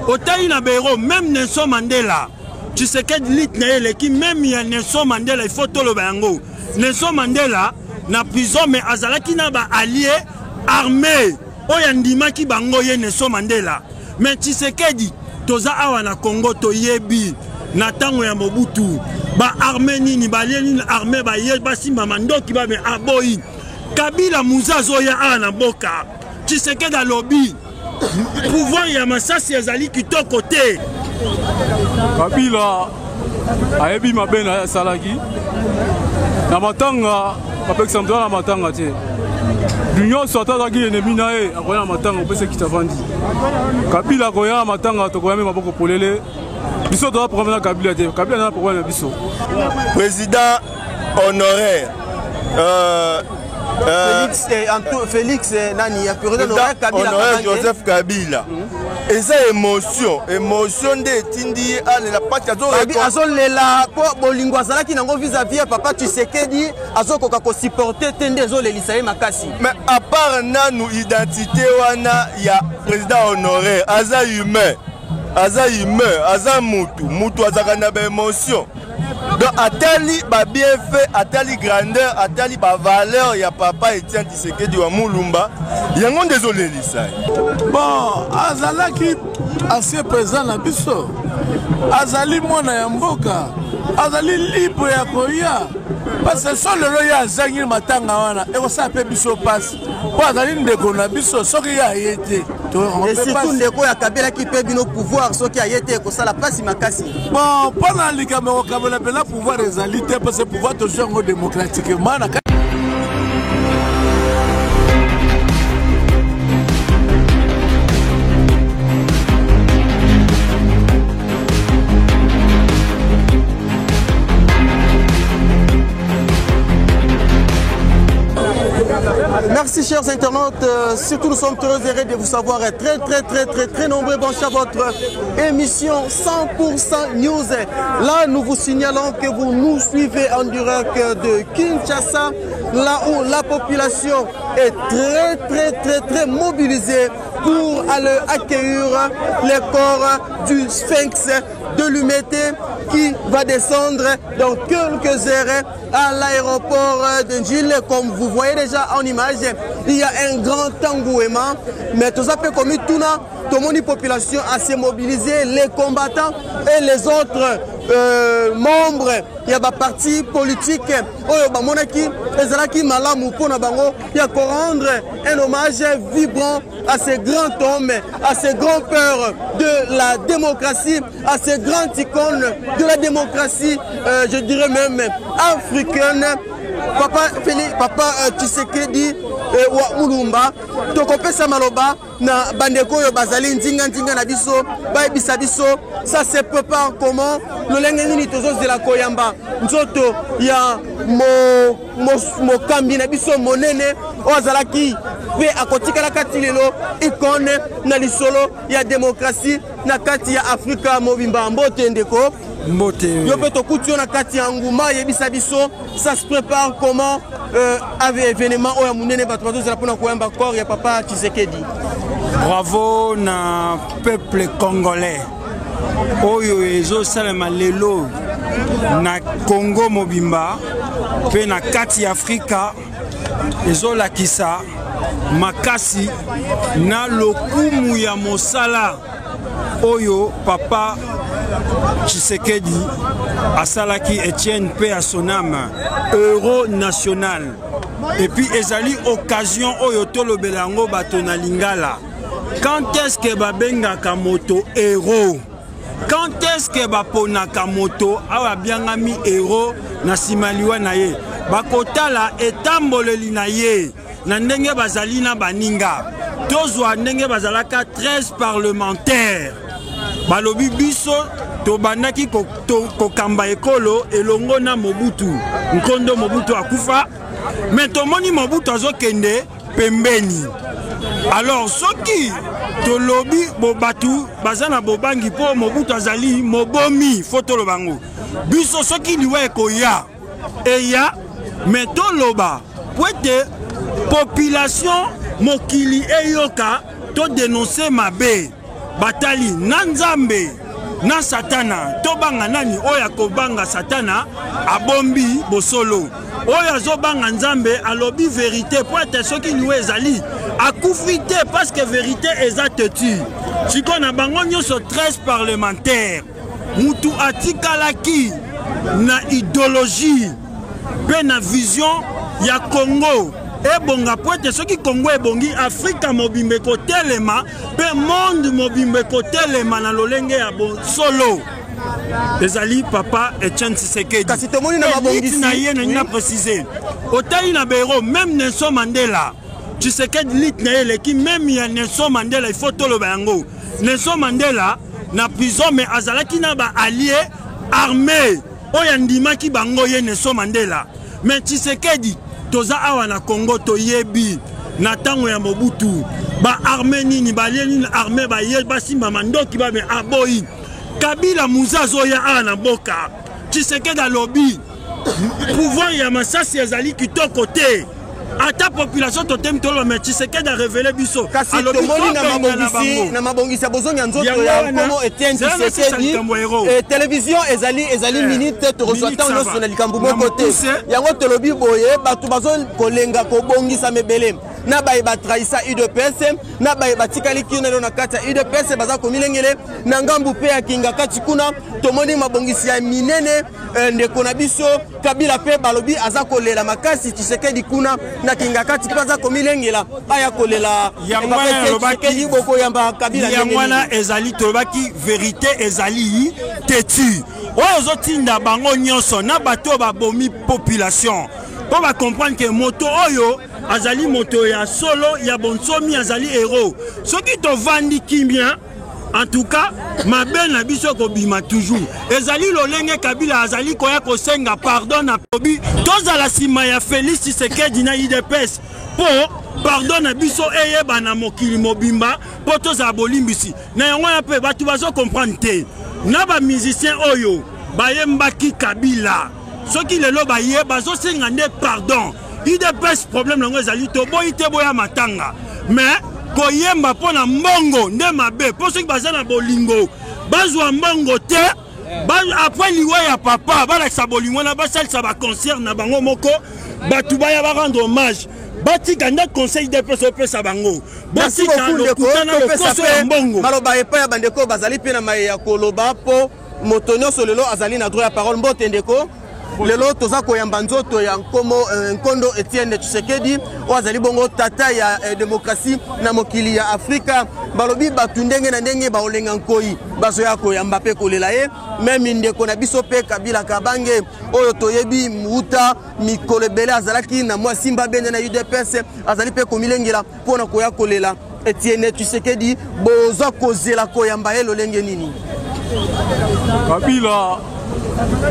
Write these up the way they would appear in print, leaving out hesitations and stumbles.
Otaï na béro, même Nelson Mandela. Tu sais que lit na qui même il y a Nelson Mandela, il faut tout le bango. Nelson Mandela na prison mais azalaki na ba allié armé. Oyandima ki bango ye Nelson Mandela. Mais tu sais que dit toza awa na Congo to yebi na tango ya Mobutu. Ba armé nini ba allié armé ba ye ba simba mando ki ba me aboyi. Kabila muzazo ya ana boka. Tu sais que dans lobby pouvoir ya masasi ezali kito côté. Kabila ayebi mabena salaki na matanga kapekisa mtwana na matanga te l'union sorta ki ennemi na ye akoya na matanga opesa kitavandi Kabila akoya na matanga tokoya me maboko polele biso toza problème na Kabila te Kabila na problème na biso président honoraire Félix nani ya président honoraire Joseph Kabila. Et ça émotion de Tindi la pati azolela po bolingo azalaki nango vis-à-vis ya papa Tshisekedi azokoka ko supporter tende ezolelisa ye makasi. Mais à part nanu identité wana ya président honoraire aza humain aza mutu azaka na ba émotion. Donc atali ba bienfait atali grandeur atali ba valeur ya papa Etienne Tshisekedi wa Mulumba yango désolé lisa. Bon azalaki ancien président na biso azali mwana ya mboka azali libre ya koya parce que solo lo ya zangi matanga wana eko sa pe biso passe po azali ndeko na biso soki ya yete et surtout ndeko ya Kabila qui peut bino pouvoir soki ya yete ko sala passe makasi. Bon pendant likamero Kabila pela pouvoir ezali te parce que pouvoir to jongo démocratiquement na Merci chers internautes, surtout nous sommes très heureux de vous savoir très nombreux branchés à votre émission 100% News. Là nous vous signalons que vous nous suivez en direct de Kinshasa, là où la population est très mobilisée pour aller accueillir les corps du Sphinx de l'Humité qui va descendre dans quelques heures à l'aéroport de Gilles. Comme vous voyez déjà en image, il y a un grand engouement, mais tout ça peut comme tout la population à se mobiliser, les combattants et les autres membres, il y a des partis politiques, il y a qu'à rendre un hommage vibrant à ces grands hommes, à ces grands pères de la démocratie, à ces grandes icônes de la démocratie, je dirais même africaine. Papa Tshisekedi wa Mulumba tokopesa maloba na bandeko yo bazali nzinga na biso bayebisa biso ça se prépare comment lolenge nini tozozela koyamba nzoto ya mo kambi na biso monene ozalaki pe akotikala kati lelo icône na lisolo ya démocratie na kati ya Afrika mobimba mbote ndeko mbote yo pe tokutio na kati ya nguma yebisa biso ça se prépare comment avec événement oya munene bato bazozela pona koyamba corps ya papa Tshisekedi. Bravo na peuple congolais oyo ezosalema lelo na Congo mobimba pe na kati ya Afrika ezolakisa makasi na lokumu ya mosala oyo papa Tshisekedi asalaki Etienne pe à son âme euro national et puis ezali occasion oyo tolobelango bato na lingala. Quand est-ce que babengaka moto héros? Quand est-ce que baponaka moto awa biangami héros na simaliwa na ye bakotala etamboleli na ye na ndenge bazali na baninga tozwa ndenge bazalaka 13 parlementaires balobi biso tobandaki kokamba ekolo elongo na Mobutu Nkondo Mobutu akufa mais tomoni Mobutu azokende pembeni. Alors soki tolobi bobatu bazana bobangi po Mobutu azali mobomi fotolo bango biso soki liwe koya eya mais toloba poete population mokili eyoka to dénoncer mabe batali na nzambe na satana tobanga nani oya kobanga satana abombi bosolo oya zobanga nzambe alobi vérité po ete soki liwe ezali akufi te parce que vérité eza tetu siko na bango nyonso 13 parlementaire mutu atikalaki na idéologie pe na vision ya Congo ebonga po ete soki Congo ebongi Afrika mobimbe kotelema pe monde mobimbe kotelema na lolenge ya solo ezali papa Etienne Tshisekedi kasi tomoni na mabongisi na ye na préciser otali na bero même Nelson Mandela Tshisekedi lit na ye leki même ya Nelson Mandela il faut toloba yango Nelson Mandela na prison mais azalaki na ba allié armé oya ndimaki bango ye Nelson Mandela mais Tshisekedi toza awa na Congo toyebi na tango ya Mobutu ba armé nini ba allié nini armé ba ye basimba mandoki ba me aboyi Kabila Muzazo ya awa na boka Tshisekedi alobi pouvoir ya masasi ezali kitoko te ata population totem tolo mais Tshisekedi a révélé biso kasi tomoni na mabongisi bozongi nzoto ya komo Etienne Tshisekedi télévision ezali minute to reçoit nyonso na likambo moko te yango tolobi boye bato bazon kolenga kobongisa mebele na baye batraisa UDPS na baye batikali kino na kati ya UDPS baza komilengele na ngambu pe ya kinga kati kuna tomoni mabongisi ya minene ndeko na biso Kabila pe balobi aza kolela makasi Tshisekedi kuna na kinga kati baza komilengela aya kolela Tshisekedi boko yamba Kabila yangwana ezali tobaki vérité ezali tetu oyo zotinda bango nyonso na bato babomi population po ba comprendre que moto oyo azali moto ya solo ya bonsomi azali héros soki to vandi kimia en tout cas mabe na biso ko bima toujours ezali lolenge Kabila azali koya ko senga pardon na pobi tozala sima ya Félix Tshisekedi na IDPS po pardon na biso eyeba na mokili mobimba po tozala bolimbisi na yango ya pe batu bazo comprendre te na ba musicien oyo bayembaki Kabila soki lelo baye bazo senga nde pardon IDPS problème nango ezali to boyi te boya matanga mais koyemba pona mbongo nde mabe po soki baza na bolingo bazwa mbongo te après liwa ya papa balakisa bolingo na basalisa ba concert na bango moko batu baya ba rendre hommage batika nda conseil IDPS opesa bango batika lokutana lokoso ya mbongo maloba epa ya bandeko bazali pe na maye ya koloba po moto nyonso lelo azali na droit ya parole mbote ndeko lelo toza koyamba nzoto ya nkondo Etienne Tshisekedi oazali bongo tata ya démocratie na mokili ya Afrika balobi batu ndenge na ndenge baolenga nkoi bazo ya koyamba pe kolela ye même ndeko na biso pe Kabila Kabange oyo toyebi muta mikolo ebele azalaki na mwa simba bende na UDPS azali pe komilengela pona koya kolela Etienne Tshisekedi boza kozela koyamba ye lolenge nini Kabila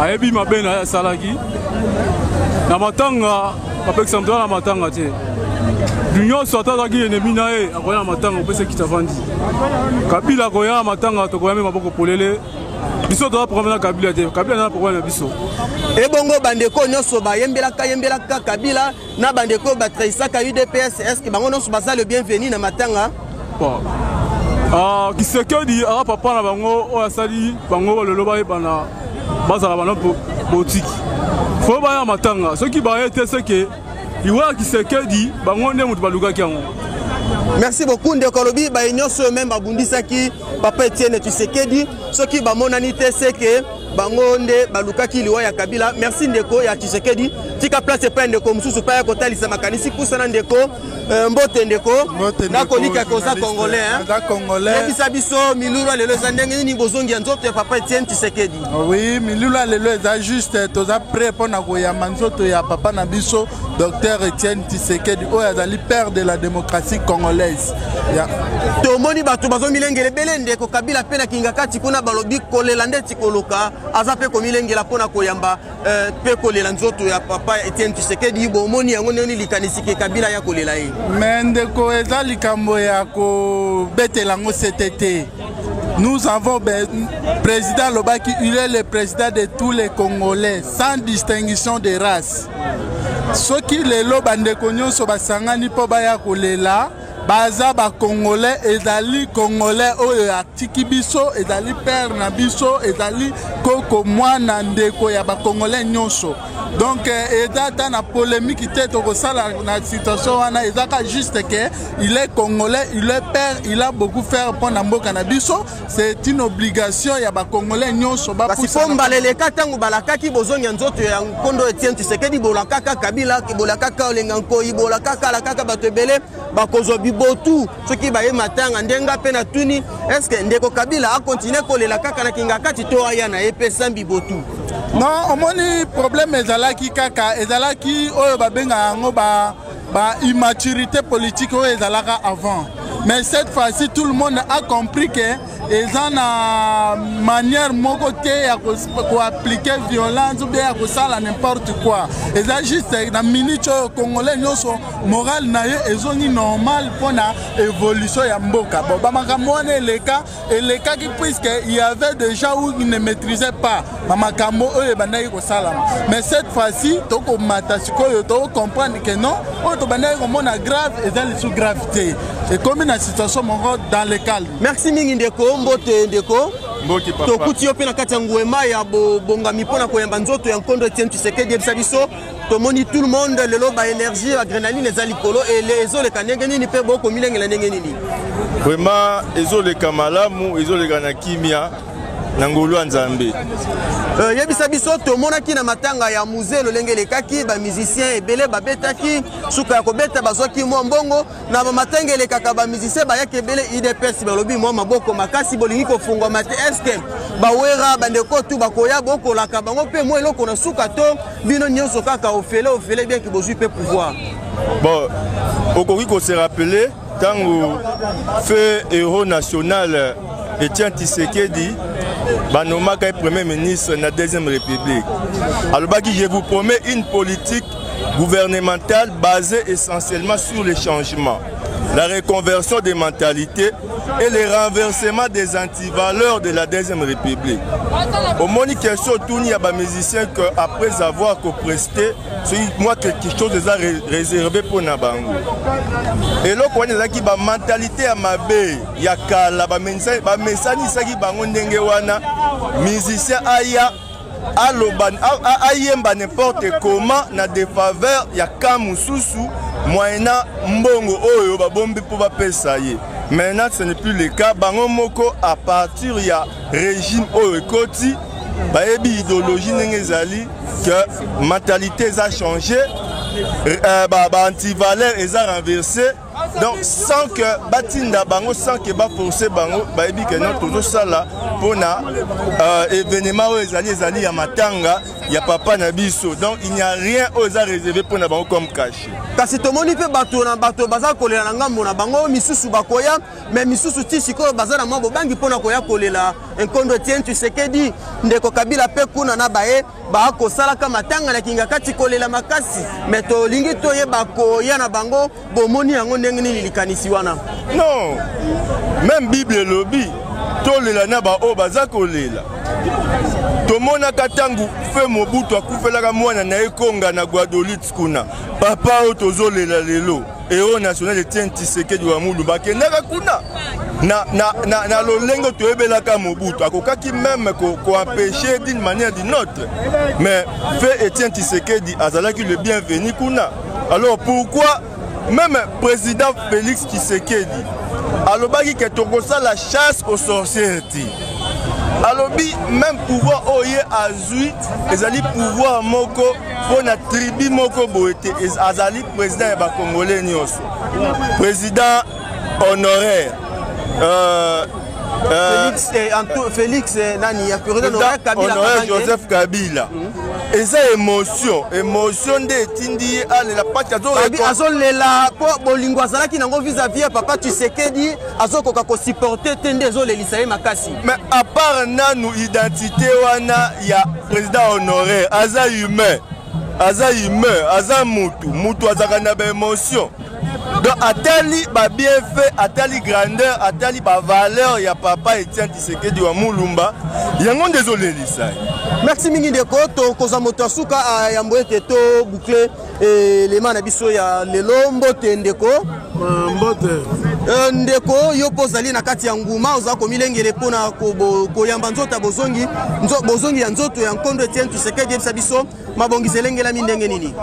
ayebi mabe na salaki na matanga bapekisa mtola na matanga te dunyo sota zaki ennemi na ye akoya na matanga opesa kitavandi Kabila akoya na matanga tokoyame maboko polele biso toza problème na Kabila te Kabila na problème na biso ebongo bandeko nyonso bayembelaka Kabila na bandeko batraisaka UDPS est-ce que bango nyonso baza le bienvenu na matanga Tshisekedi ala papa na bango oyo asali bango lelo bayebana bazala bana botiki fo baya matanga soki baye te seke iwa Tshisekedi bango nde mutu balukaki yango. Merci beaucoup ndeko lobi ba nyonso même babundisaki papa Etienne Tshisekedi soki bamonani te seke bango nde balukaki liwa ya Kabila. Merci ndeko ya Tshisekedi tika place pa ndeko mususu pa ya kotalisa makanisi kusana ndeko mbote ndeko na kolika koza congolais za congolais ebisa biso milula lelo za ndenge nini bozongi nzoto ya papa Etienne Tshisekedi. Oui, milula lelo za juste toza prêt pona koyamba nzoto ya papa na biso docteur Etienne Tshisekedi oyo azali père de la démocratie congolaise. Tomoni bato bazomilengele bele ndeko Kabila pe na kinga kati kuna balobi kolela ndeti koluka aza pe komilengela pona koyamba pe kolela nzoto ya papa Etienne Tshisekedi bomoni yango noni likanisiki Kabila ya kolela ye. Mais ndeko eza likambo ya ko betela ngo CTT. Nous avons président Lobaki, il est le président de tous les Congolais sans distinction de race. Ceux qui les lobandeko nyonso basangani po baya kolela baza ba congolais ezali congolais oyo atiki biso ezali père na biso ezali koko mwana ndeko ya ba congolais nyonso. Donc eza na polémique te to sala na situation wana ezaka juste que il est congolais, il est père, il a beaucoup fait pour na mboka na biso, c'est une obligation ya ba congolais nyonso ba poussa. Parce que balele katangu balakaki bozonga nzoto ya Nkondo Etienne Tshisekedi bolakaka Kabila bolakaka Olenganko bolakaka la kaka batebele bakozo bibotu soki baye matanga ndenga pe na tuni est-ce que ndeko Kabila a continuer kolela kaka na kinga kati to aya na epesa bibotu. Non, omoni problème ezalaki kaka ezalaki oyo babenga ngo ba immaturité politique oyo ezalaka avant. Mais cette fois-ci tout le monde a compris que eza na manière moko te ya ko appliquer violence ou bien ya ko sala n'importe quoi. Eza juste na minute oyo congolais nyonso moral na ye ezongi normal pona évolution ya mboka. Bon bamakambo wana eleka qui puisque il y avait déjà où il ne maîtrisait pas bamakambo oyo bandaki ko sala. Mais cette fois-ci toko mata sikoyo to comprendre que non oyo to bandaki ko mona grave eza sous gravité. Et comme une situation dans le calme. Merci mingi ndeko mbote ndeko. Mboki papa. Tokuti yo pe na kati ya nguema ya bongami pona koyamba nzoto ya Nkondo Etienne Tshisekedi ebisa biso. Tomoni tout le monde lelo ba énergie adrénaline ezali kolo et les oleka ndenge nini pe boko milengela ndenge nini. Vraiment ezoleka malamu ezoleka na kimia na ngolu ya Nzambe. Yebisa biso tomonaki na matanga ya musée lolenge lekaki ba musiciens ebele babetaki suka ya kobeta bazwaki mwa mbongo na ba matanga lekaka ba musiciens bayaki ebele IDPS balobi mwa maboko makasi bolingi kofungwa mate eske bawera bandeko tu bakoya boko laka bango pe mwa eloko na suka to bino nyonso kaka ofele bien que bozui pe pouvoir. Bon, okoki ko se rappeler tango fait héros national Etienne Tshisekedi Banomaka est premier ministre de la Deuxième République. Alors, je vous promets une politique gouvernementale basée essentiellement sur les changements, la reconversion des mentalités et le renversement des antivaleurs de la Deuxième République. Au moins, question il y a des musiciens qu'après avoir presté, moi quelque chose est réservé pour Nabango. Et là, on a qui la mentalité à ma baie, il y a kala, message qui bango ndenge wana, musicien aya ayemba n'importe comment na défaveur ya kamususu moyena mbongo oyo babombi pour bapesa ye. Maintenant ce n'est plus le cas, bango moko à partir ya régime oyo ekoti bayebi idéologie ndenge ezali que mentalité a changé, anti-valeur est renversé. Donc sans que batinda bango, sans que ba forcer bango, bayebi que non toujours ça là pour na événement ezali ya matanga ya papa na biso. Donc il n'y a rien aux réservé pour na bango comme caché. Kasi tomoni pe bato na bato baza kolela na ngambo na bango misusu bakoya mais misusu tisiko baza na mambo bangi pona koya kolela Nkondo Etienne Tshisekedi ndeko Kabila pe kuna na bae ba ko sala ka matanga na kinga kati kolela makasi mais to lingi to ye bakoya na bango bomoni yango ndenge nini likanisi wana. Non, même Bible lobby tolela na ba o baza kolela. Tomona katangu fe Mobutu akufelaka mwana na ekonga na Guadeloupe kuna. Papa o tozolela lelo. Héros national Etienne Tshisekedi wa Mulu bakendaka kuna. Na lolengo toyebelaka Mobutu akokaki même ko empêcher d'une manière d'une autre. Mais fait Etienne Tshisekedi azalaki le bienvenu kuna. Alors pourquoi même président Félix Tshisekedi alobaki que tokosa la chasse aux sorcières. Alobi même pouvoir oye azui ezali pouvoir moko pour na tribu moko boete azali président ya ba congolais nyonso président honoraire Félix nani ya président Kabila Joseph Kabila. Et ça émotion de tindi ale la pati azolela po bolingo azalaki nango vis-à-vis papa Tshisekedi azokoka ko supporter tende ezolelisa ye makasi. Mais à part nanu identité wana ya président honoraire aza humain aza mutu azaka na ba émotion. Donc atali ba bienfait atali grandeur atali ba valeur ya papa Etienne Tshisekedi wa Mulumba yango désolé lisa. Merci mingi ndeko to koza moto asuka ya mboete to boucler les mana biso ya lelo mbote ndeko mbote ndeko yo pozali na kati ya nguma oza komilengele pona koyamba nzoto bozongi ya nzoto ya Nkondo Etienne Tshisekedi yebisa biso mabongisi elengelami ndenge nini?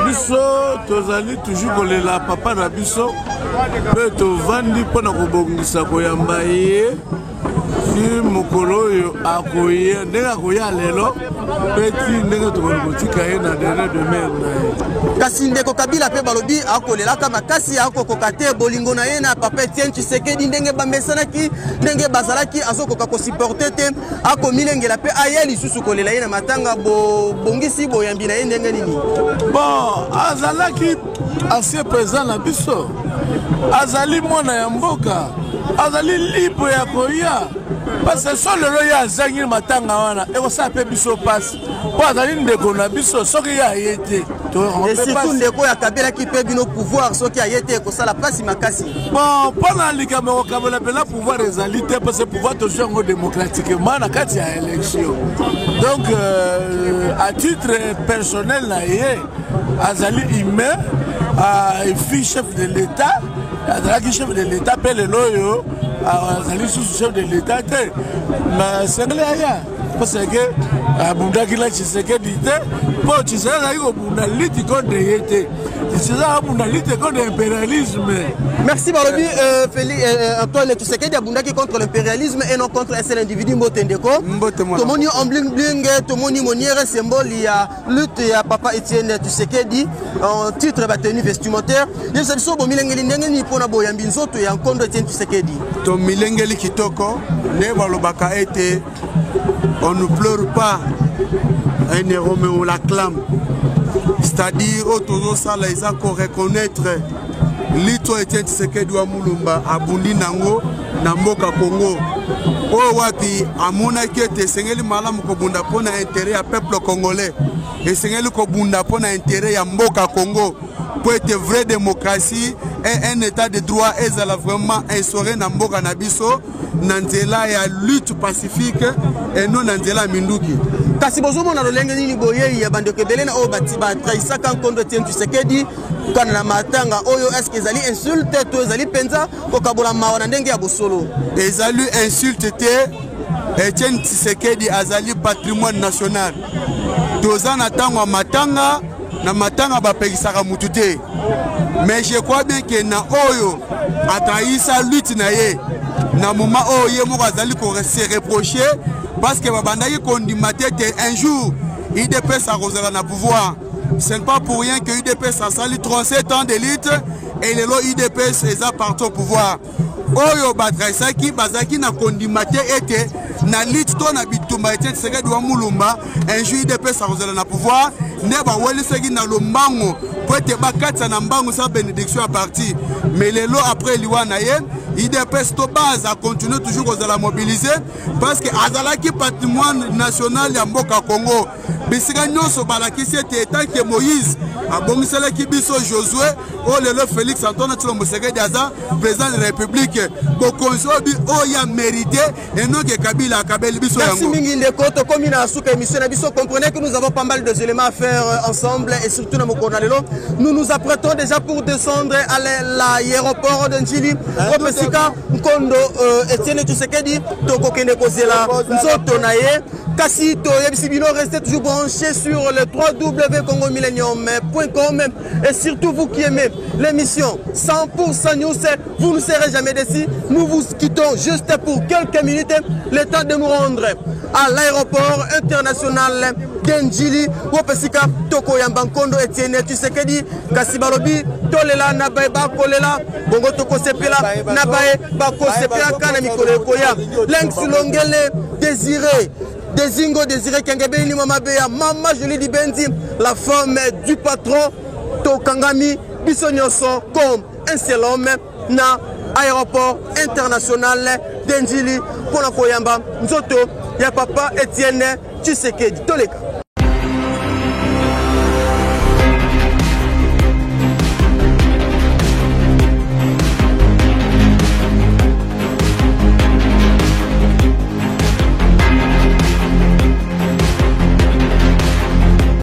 Biso tozali toujours kolela papa na biso mpe tovandi mpona kobongisa koyamba ye ti mokolo oyo akoya ndenge akoya lelo mpe ti ndenge tokoni kotika ye na dernier demeure na ye. Kasi ndeko Kabila mpe balobi akolelaka makasi akokoka te bolingo na ye na papa Etienne Tshisekedi ndenge bamesanaki ndenge bazalaki azokoka kosupporte te akomilengela mpe aye lisusu kolela ye na matanga bongisi boyambi na ye ndenge nini? Azalaki ancien président na biso, azali mwana ya mboka, azali libre ya koya parce que so lelo ye azangi matanga wana ekosala mpe biso pasi mpo azali ndeko na biso soki ye aye te. Et surtout ndeko ya Kabila ki mpe bino pouvoir soki aye te ekosala pasi makasi. Mpona likambo kokabola mpena pouvoir ezali te parce que pouvoir tozwi yango démocratiquement na kati ya élection. Donc à titre personnel na ye azali humain fi chef de l'État, azalaki chef de l'État mpe lelo oyo azali susu chef de l'État te na sengele aya parce que abundaki la Tshisekedi te mpo Tshisekedi azalaki kobunda liti contre ye te Tshisekedi abunda liti contre l'impérialisme. Merci balobi Antoine Tshisekedi abundaki contre l'impérialisme et non contre un seul individu mbote ndeko. Tomoni en bling bling tomoni moniere symbole ya lutte ya papa Etienne Tshisekedi en titre ba tenue vestimentaire. Yesa biso bo milengeli ndenge ni pona boyambi nzoto ya Nkondo Etienne Tshisekedi. To milengeli kitoko ne balobaka ete on ne pleure pas un héros mais on l'acclame. C'est-à-dire autour ça là ils ont reconnaître Lito Etienne Tshisekedi wa Mulumba abundi nango na mboka Congo. O wapi amona kete sengeli malamu kobunda pona intérêt ya peuple congolais et sengeli kobunda pona intérêt ya mboka Congo pour être vraie démocratie et un état de droit ezala vraiment instauré na mboka na biso na nzela ya lutte pacifique et non na nzela minduki. Kasi bozomona lolenge nini boye ya bandeko ebele na oyo batiba trahisaka Nkondo Etienne Tshisekedi kana na matanga oyo est-ce que ezali insulte to ezali penza kokabola mawa na ndenge ya bosolo? Ezali insulte te. Etienne Tshisekedi azali patrimoine national. Toza na tango ya matanga na matanga bapekisaka mutu te. Mais je crois bien que na oyo atrahisa lutte na ye na moment oyo ye moko azali ko se reprocher parce que babandaki kondimate un jour UDPS a rozala na pouvoir. Ce n'est pas pour rien que UDPS a sali 37 ans d'élite et les lois UDPS est parti au pouvoir. Oyo batraisaki bazaki na kondimate ete na lutte to na bitumba Etienne Tshisekedi wa Mulumba un jour UDPS a rozala na pouvoir ne ba welisaki na lombango pour ete bakatisa na mbango sa bénédiction à parti. Mais les lois après liwana ye IDPS to base a continué toujours à mobiliser parce que azalaki patrimoine national ya mboka Congo. Bisika nyonso balakisi ete tant que Moïse abongiselaki biso Josué o lelo Félix Antoine Tshisekedi aza président de la République bokonzi oyo a mérité et non que Kabila akabeli biso yango. Merci mingi ndeko tokomi na suka émission na biso. Comprenez que nous avons pas mal d'éléments à faire ensemble et surtout na mokona lelo nous nous apprêtons déjà pour descendre à l'aéroport de Njili. Opesika Nkondo Etienne Tshisekedi tokokende kozela nzoto na ye kasi to yebisi bino restez toujours branchés sur le www.congomillennium.com et surtout vous qui aimez l'émission 100% News, vous ne serez jamais déçus. Nous vous quittons juste pour quelques minutes, le temps de nous rendre à l'aéroport international d'Njili Wopesika Toko Yambankondo Etienne Tshisekedi kasi balobi tolela na bae bakolela bongo toko sepela na bae bako sepela kana mikolo koya Lenx Longele Désiré Désingo Désiré Kengebe Mama Beya Mama Jolie Dibendi la femme du patron Tokangami Bissonyoso comme un seul homme na aéroport international d'Njili pour la Koyamba Nzoto ya papa Etienne Tshisekedi Toleka.